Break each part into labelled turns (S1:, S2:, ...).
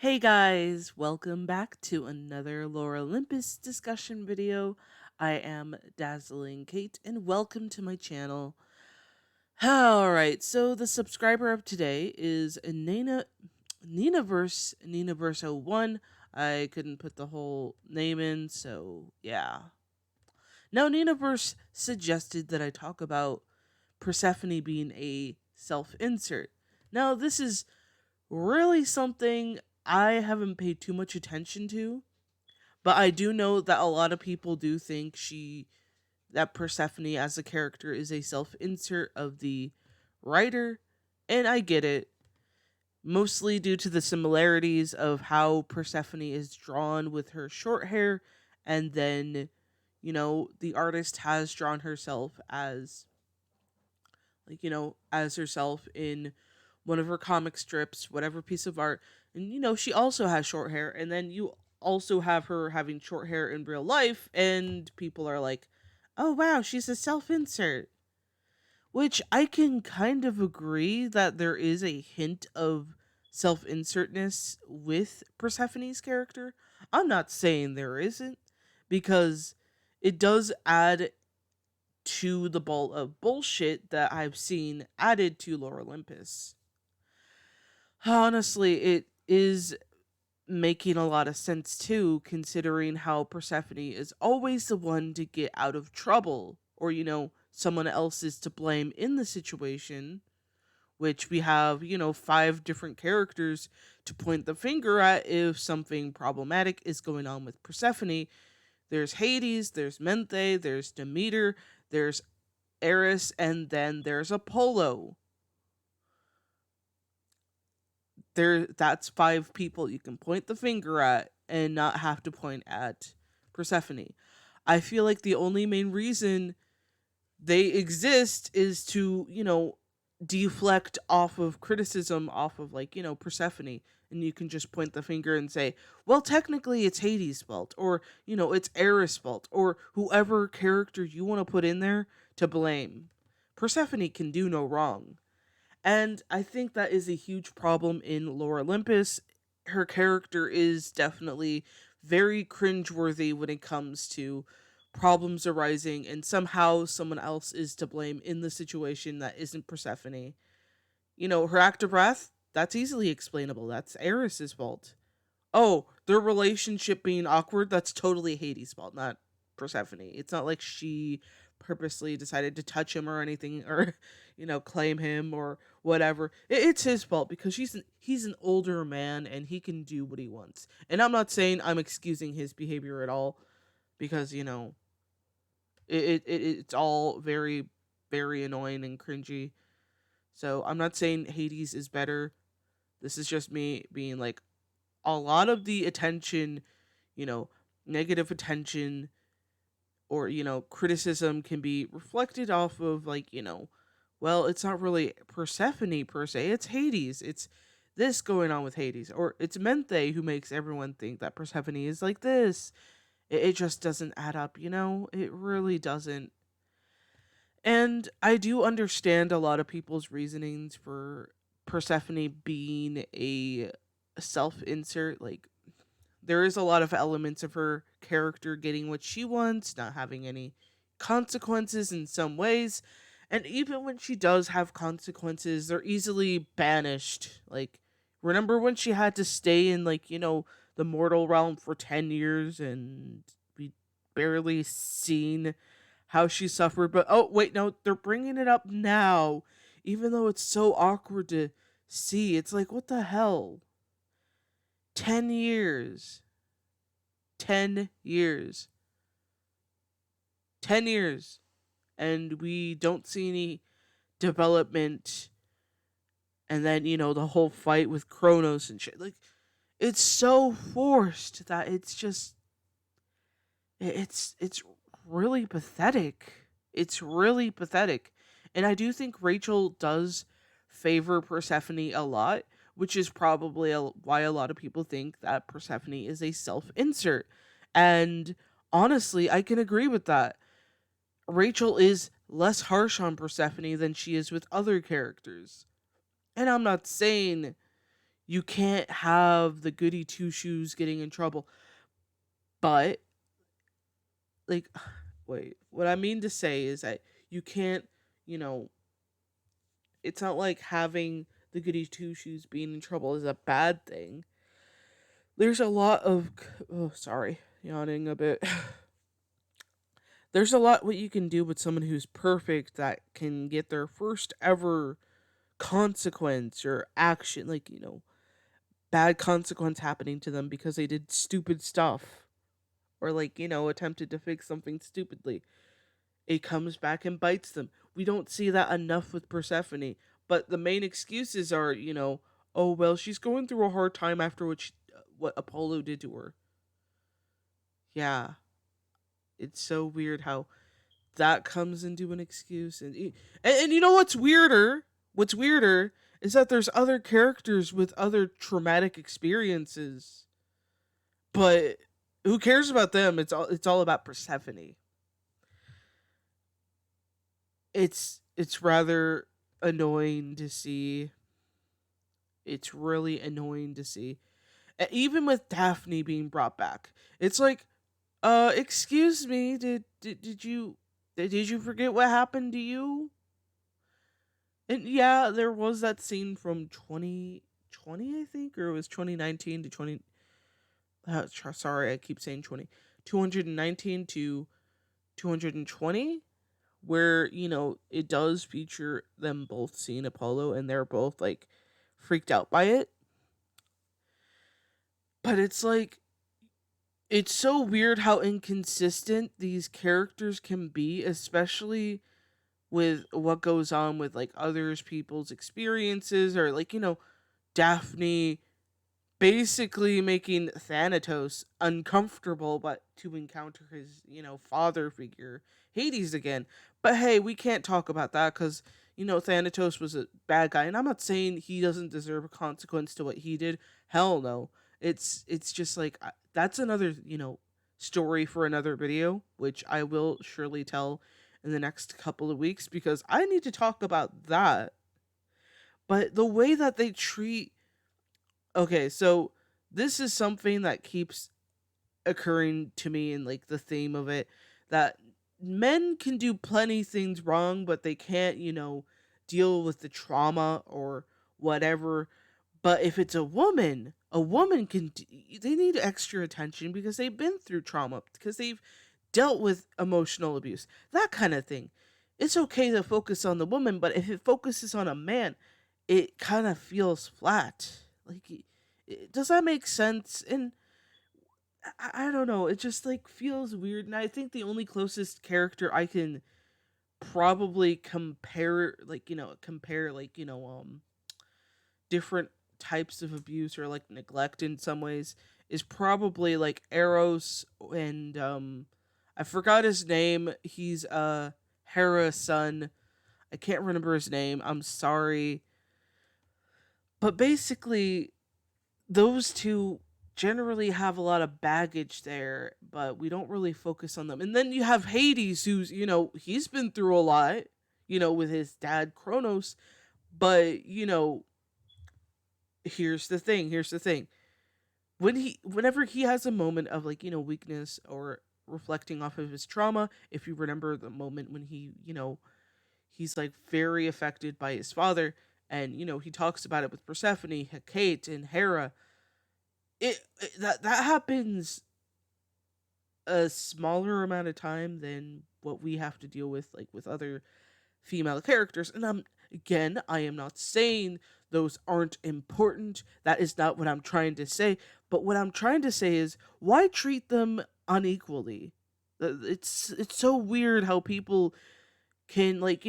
S1: Hey guys, welcome back to another Olympus discussion video. I am Dazzling Kate and welcome to my channel. Alright, so the subscriber of today is Ninaverse01. I couldn't put the whole name in, so yeah. Now Ninaverse suggested that I talk about Persephone being a self-insert. Now this is really something I haven't paid too much attention to, but I do know that a lot of people do think that Persephone as a character is a self-insert of the writer, and I get it. Mostly due to the similarities of how Persephone is drawn with her short hair, and then, the artist has drawn herself as, as herself in one of her comic strips, whatever piece of art. And she also has short hair, and then you also have her having short hair in real life, and people are like, "Oh wow, she's a self-insert." Which I can kind of agree that there is a hint of self-insertness with Persephone's character. I'm not saying there isn't, because it does add to the ball of bullshit that I've seen added to Lore Olympus. Honestly, it is making a lot of sense too, considering how Persephone is always the one to get out of trouble, or someone else is to blame in the situation, which we have, five different characters to point the finger at if something problematic is going on with Persephone. There's Hades, there's Menthe, there's Demeter, there's Eris, and then there's Apollo. That's five people you can point the finger at and not have to point at Persephone. I feel like the only main reason they exist is to, deflect off of criticism off of Persephone, and you can just point the finger and say, well, technically it's Hades' fault, or it's Eris' fault, or whoever character you want to put in there to blame. Persephone can do no wrong. And I think that is a huge problem in Lore Olympus. Her character is definitely very cringeworthy when it comes to problems arising, and somehow someone else is to blame in the situation that isn't Persephone. Her act of wrath, that's easily explainable. That's Eris's fault. Oh, their relationship being awkward, that's totally Hades' fault, not Persephone. It's not like she purposely decided to touch him or anything, or claim him or whatever. It's his fault because he's an older man and he can do what he wants. And I'm not saying I'm excusing his behavior at all, because it's all very, very annoying and cringy. So I'm not saying Hades is better. This is just me being like, a lot of the attention, you know, negative attention or, criticism can be reflected off of well, it's not really Persephone per se, it's Hades. It's this going on with Hades. Or it's Menthe who makes everyone think that Persephone is like this. It just doesn't add up, It really doesn't. And I do understand a lot of people's reasonings for Persephone being a self insert. Like, there is a lot of elements of her character getting what she wants, not having any consequences in some ways. And even when she does have consequences, they're easily banished. Like, remember when she had to stay in, the mortal realm for 10 years and we barely seen how she suffered? But oh, wait, no, they're bringing it up now, even though it's so awkward to see. It's like, what the hell? 10 years. 10 years. 10 years. And we don't see any development. And then, the whole fight with Kronos and shit. Like, it's so forced that it's just. It's really pathetic. It's really pathetic. And I do think Rachel does favor Persephone a lot, which is probably why a lot of people think that Persephone is a self insert. And honestly, I can agree with that. Rachel is less harsh on Persephone than she is with other characters. And I'm not saying, You can't have the goody two shoes getting in trouble. But like wait, what I mean to say is that you can't, you know, it's not like having the goody two shoes being in trouble is a bad thing. There's a lot of oh sorry, yawning a bit. There's a lot what you can do with someone who's perfect that can get their first ever consequence or action, like, bad consequence happening to them because they did stupid stuff or, like, attempted to fix something stupidly. It comes back and bites them. We don't see that enough with Persephone, but the main excuses are, oh well, she's going through a hard time after what Apollo did to her. Yeah, it's so weird how that comes into an excuse, and you know what's weirder? What's weirder is that there's other characters with other traumatic experiences, but who cares about them? It's all about Persephone. It's rather annoying to see. It's really annoying to see. Even with Daphne being brought back, it's like, excuse me, did you forget what happened to you? And yeah, there was that scene from 2020, I think, or it was 2019 to 20. Sorry, I keep saying 20. 219 to 220, where, it does feature them both seeing Apollo and they're both, like, freaked out by it. But it's like, it's so weird how inconsistent these characters can be, especially with what goes on with, like, others people's experiences, or, like, Daphne basically making Thanatos uncomfortable but to encounter his, father figure, Hades, again. But hey, we can't talk about that because, Thanatos was a bad guy, and I'm not saying he doesn't deserve a consequence to what he did. Hell no. It's just like, that's another, story for another video, which I will surely tell in the next couple of weeks because I need to talk about that. But the way that they treat, okay, so this is something that keeps occurring to me in, like, the theme of it, that men can do plenty things wrong, but they can't, deal with the trauma or whatever. But if it's a woman can they need extra attention because they've been through trauma, because they've dealt with emotional abuse, that kind of thing. It's okay to focus on the woman, but if it focuses on a man, it kind of feels flat. Like, does that make sense? And I don't know. It just, like, feels weird. And I think the only closest character I can probably compare, like, different types of abuse or, like, neglect in some ways is probably, like, Eros and I forgot his name. He's Hera's son. I can't remember his name. I'm sorry. But basically, those two generally have a lot of baggage there, but we don't really focus on them. And then you have Hades, who's, he's been through a lot, with his dad Kronos. But, here's the thing. Whenever he has a moment of, like, weakness or reflecting off of his trauma, if you remember the moment when he's, like, very affected by his father, and, he talks about it with Persephone, Hecate, and Hera. That happens a smaller amount of time than what we have to deal with, like, with other female characters. And I am not saying those aren't important. That is not what I'm trying to say. But what I'm trying to say is, why treat them unequally? It's so weird how people can, like,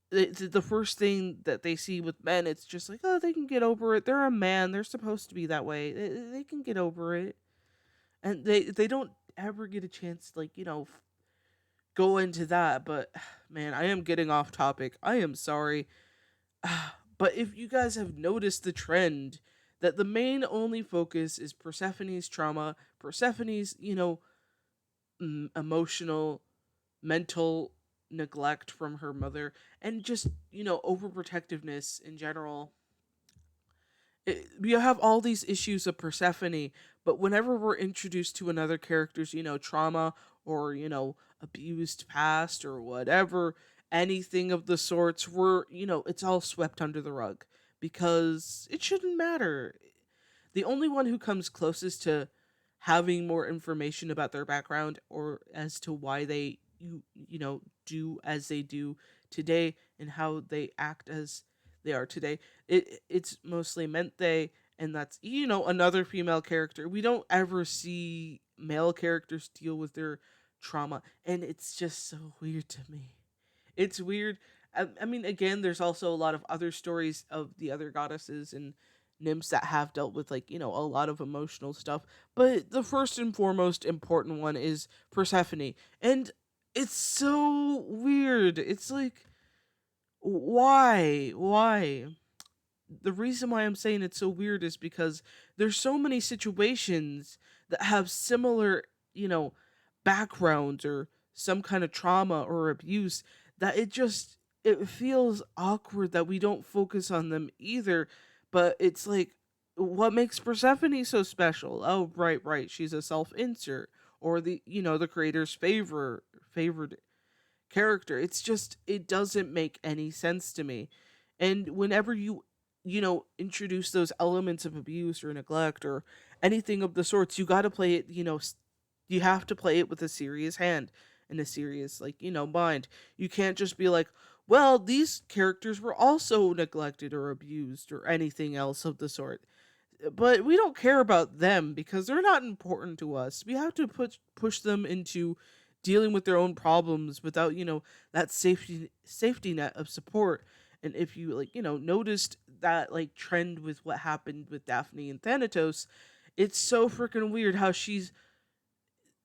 S1: the first thing that they see with men, it's just like, oh, they can get over it. They're a man. They're supposed to be that way. They can get over it, and they don't ever get a chance to, like, go into that. But man, I am getting off topic. I am sorry. But if you guys have noticed the trend that the main only focus is Persephone's trauma, Persephone's, emotional, mental neglect from her mother, and just, overprotectiveness in general, You have all these issues of Persephone, but whenever we're introduced to another character's, trauma or, abused past or whatever, anything of the sorts, it's all swept under the rug because it shouldn't matter. The only one who comes closest to having more information about their background or as to why they do as they do today and how they act as they are today, it's mostly Mente, and that's another female character. We don't ever see male characters deal with their trauma, and it's just so weird to me. It's weird. I mean, again, there's also a lot of other stories of the other goddesses and nymphs that have dealt with, like, a lot of emotional stuff. But the first and foremost important one is Persephone. And it's so weird. It's like, why? Why? The reason why I'm saying it's so weird is because there's so many situations that have similar, you know, backgrounds or some kind of trauma or abuse that it feels awkward that we don't focus on them either. But it's like, what makes Persephone so special? Oh, right, right, she's a self-insert, or the creator's favored character. It's just, it doesn't make any sense to me. And whenever you introduce those elements of abuse or neglect or anything of the sorts, you got to play it, you have to play it with a serious hand and a serious, like, mind. You can't just be like, well, these characters were also neglected or abused or anything else of the sort. But we don't care about them because they're not important to us. We have to push them into dealing with their own problems without, that safety net of support. And if you, like, noticed that, like, trend with what happened with Daphne and Thanatos, it's so freaking weird how she's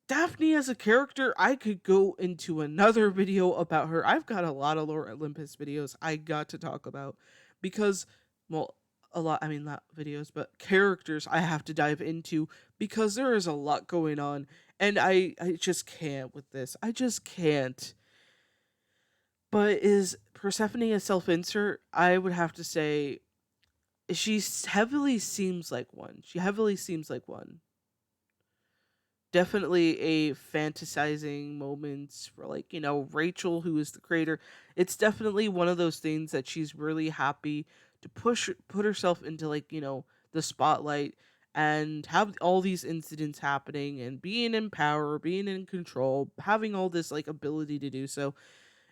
S1: Daphne as a character. I could go into another video about her. I've got a lot of Lore Olympus videos I got to talk about because, well, a lot, I mean, not videos, but characters I have to dive into because there is a lot going on. And I just can't with this. I just can't. But is Persephone a self insert? I would have to say she heavily seems like one. She heavily seems like one. Definitely a fantasizing moments for, like, Rachel, who is the creator. It's definitely one of those things that she's really happy to put herself into, like, the spotlight and have all these incidents happening and being in power, being in control, having all this, like, ability to do so.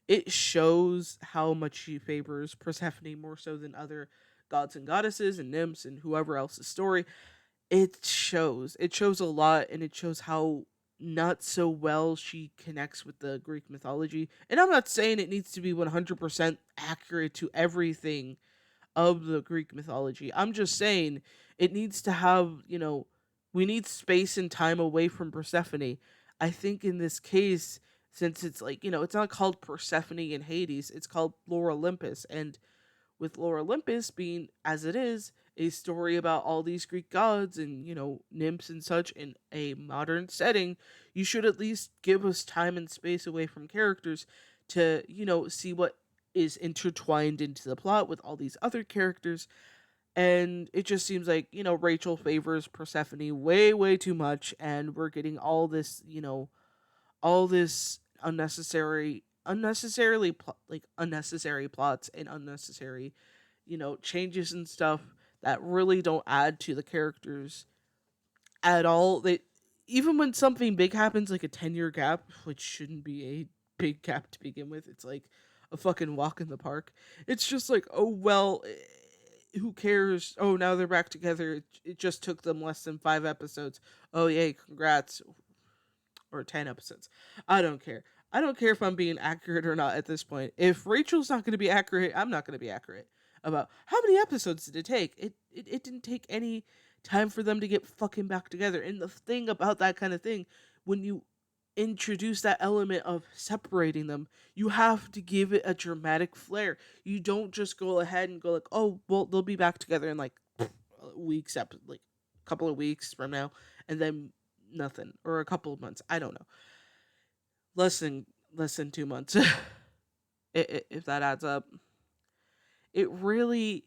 S1: It shows how much she favors Persephone more so than other gods and goddesses and nymphs and whoever else's story. It shows a lot, and it shows how not so well she connects with the Greek mythology. And I'm not saying it needs to be 100% accurate to everything of the Greek mythology. I'm just saying it needs to have, we need space and time away from Persephone. I think in this case, since it's like, it's not called Persephone in Hades, it's called Lore Olympus. And with Lore Olympus being, as it is, a story about all these Greek gods and, nymphs and such in a modern setting, you should at least give us time and space away from characters to, see what is intertwined into the plot with all these other characters. And it just seems like, Rachel favors Persephone way, way too much, and we're getting all this unnecessary plots and unnecessary changes and stuff that really don't add to the characters at all. They Even when something big happens, like a 10-year gap, which shouldn't be a big gap to begin with, it's like a fucking walk in the park. It's just like, oh well, who cares? Oh, now they're back together. It just took them less than 5 episodes. Oh yay, congrats. Or 10 episodes. I don't care. I don't care if I'm being accurate or not at this point. If Rachel's not going to be accurate, I'm not going to be accurate about how many episodes did it take. It didn't take any time for them to get fucking back together. And the thing about that kind of thing, when you introduce that element of separating them, you have to give it a dramatic flair. You don't just go ahead and go like, oh, well, they'll be back together in like like a couple of weeks from now, and then nothing, or a couple of months. I don't know. Less than 2 months, if that adds up. It really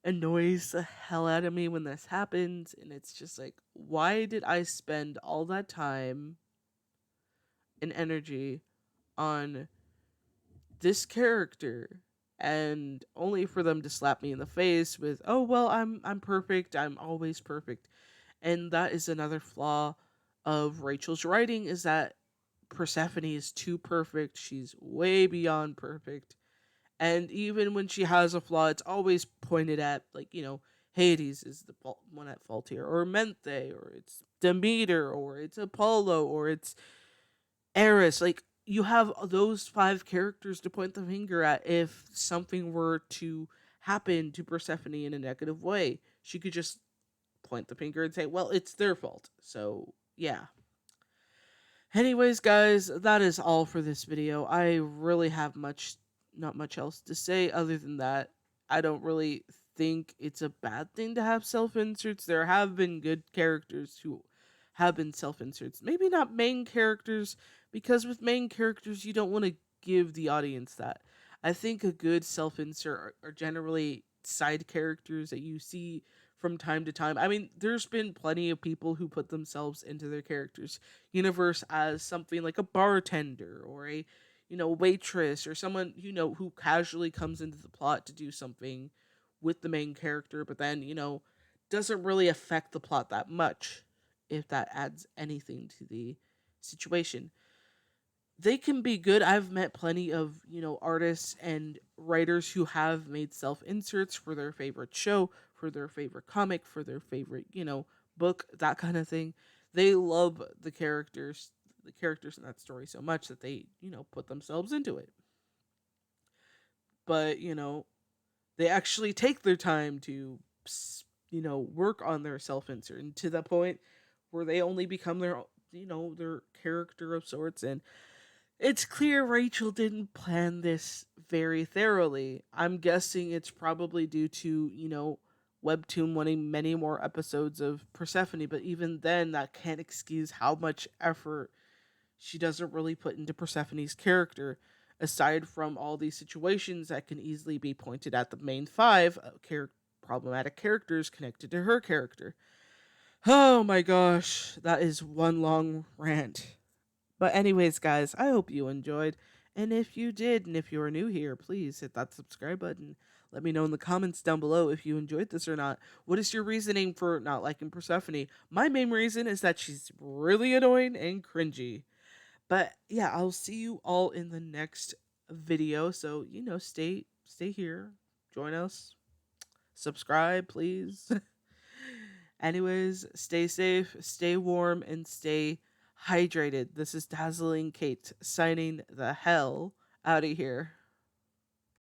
S1: annoys the hell out of me when this happens. And it's just like, why did I spend all that time and energy on this character and only for them to slap me in the face with, "Oh, well, I'm perfect. I'm always perfect." And that is another flaw of Rachel's writing, is that Persephone is too perfect. She's way beyond perfect. And even when she has a flaw, it's always pointed at, like, Hades is the one at fault here, or Menthe, or it's Demeter, or it's Apollo, or it's Eris. Like, you have those five characters to point the finger at if something were to happen to Persephone in a negative way. She could just point the finger and say, well, it's their fault. So, yeah. Anyways, guys, that is all for this video. I really have not much else to say other than that. I don't really think it's a bad thing to have self-inserts. There have been good characters who have been self-inserts. Maybe not main characters, because with main characters, you don't want to give the audience that. I think a good self-insert are generally side characters that you see from time to time. I mean, there's been plenty of people who put themselves into their characters' universe as something like a bartender or a waitress, or someone who casually comes into the plot to do something with the main character, but then doesn't really affect the plot that much, if that adds anything to the situation. They can be good. I've met plenty of, artists and writers who have made self inserts for their favorite show, for their favorite comic, for their favorite, book, that kind of thing. They love the characters in that story so much that they, put themselves into it. But, they actually take their time to, work on their self insert, and to the point where they only become their character of sorts. And it's clear Rachel didn't plan this very thoroughly. I'm guessing it's probably due to, Webtoon wanting many more episodes of Persephone, but even then, that can't excuse how much effort she doesn't really put into Persephone's character, aside from all these situations that can easily be pointed at the main five problematic characters connected to her character. Oh my gosh, that is one long rant. But anyways, guys, I hope you enjoyed. And if you did, and if you are new here, please hit that subscribe button. Let me know in the comments down below if you enjoyed this or not. What is your reasoning for not liking Persephone? My main reason is that she's really annoying and cringy. But yeah, I'll see you all in the next video. So, stay here. Join us. Subscribe, please. Anyways, stay safe, stay warm, and stay hydrated. This is Dazzling Kate signing the hell out of here.